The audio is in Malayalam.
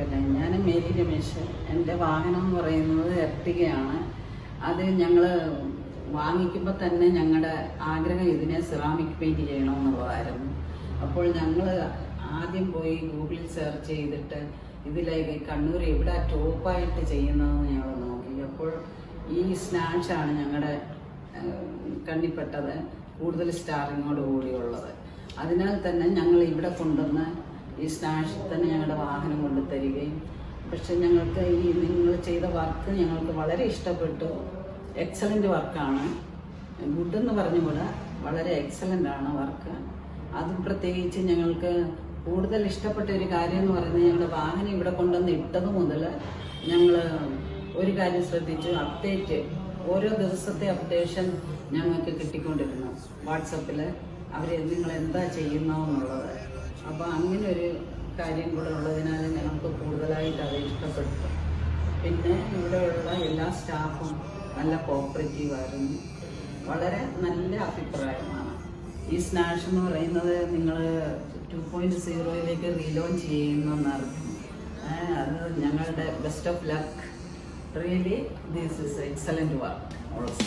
ചോദിക്കട്ടെ? ഞാൻ മേരി രമേശ്. എൻ്റെ വാഹനം എന്ന് പറയുന്നത് എർട്ടിഗയാണ്. അത് ഞങ്ങൾ വാങ്ങിക്കുമ്പോൾ തന്നെ ഞങ്ങളുടെ ആഗ്രഹം ഇതിനെ സെറാമിക് പെയിൻറ് ചെയ്യണമെന്നുള്ളതായിരുന്നു. അപ്പോൾ ഞങ്ങൾ ആദ്യം പോയി ഗൂഗിളിൽ സെർച്ച് ചെയ്തിട്ട് ഇതിലേക്ക് കണ്ണൂർ എവിടെ ടോപ്പായിട്ട് ചെയ്യുന്നതെന്ന് ഞങ്ങൾ നോക്കി. അപ്പോൾ ഈ സ്നാഷാണ് ഞങ്ങളുടെ കണ്ണിപ്പെട്ടത്, കൂടുതൽ സ്റ്റാറിങ്ങോട് കൂടിയുള്ളത്. അതിനാൽ തന്നെ ഞങ്ങൾ ഇവിടെ കൊണ്ടുവന്ന് ഈ സ്നാഷിൽ തന്നെ ഞങ്ങളുടെ വാഹനം കൊണ്ടു തരികയും, പക്ഷെ ഞങ്ങൾക്ക് ഈ നിങ്ങൾ ചെയ്ത വർക്ക് ഞങ്ങൾക്ക് വളരെ ഇഷ്ടപ്പെട്ടു. എക്സലൻ്റ് വർക്കാണ്. ഗുഡ് എന്ന് പറഞ്ഞുകൂടെ, വളരെ എക്സലൻ്റ് ആണ് വർക്ക്. അതും പ്രത്യേകിച്ച് ഞങ്ങൾക്ക് കൂടുതൽ ഇഷ്ടപ്പെട്ട ഒരു കാര്യം എന്ന് പറയുന്നത്, ഞങ്ങളുടെ വാഹനം ഇവിടെ കൊണ്ടുവന്ന് ഇട്ടത് മുതൽ ഞങ്ങൾ ഒരു കാര്യം ശ്രദ്ധിച്ചു. അപ്ഡേറ്റ്, ഓരോ ദിവസത്തെ അപ്ഡേഷൻ ഞങ്ങൾക്ക് കിട്ടിക്കൊണ്ടിരുന്നു വാട്സപ്പിൽ. അവർ നിങ്ങൾ എന്താ ചെയ്യുന്നതെന്നുള്ളത്. അപ്പോൾ അങ്ങനെ ഒരു കാര്യം കൂടെ ഉള്ളതിനാൽ ഞങ്ങൾക്ക് കൂടുതലായിട്ട് അത് ഇഷ്ടപ്പെട്ടു. പിന്നെ ഇവിടെയുള്ള എല്ലാ സ്റ്റാഫും നല്ല കോപ്പറേറ്റീവായിരുന്നു. വളരെ നല്ല അഭിപ്രായമാണ്. ഈ സ്നാഷ് എന്ന് പറയുന്നത് നിങ്ങൾ 2.0 റീലോഞ്ച് ചെയ്യുന്നറിഞ്ഞു. അത് ഞങ്ങളുടെ best of luck. Really this is excellent work also.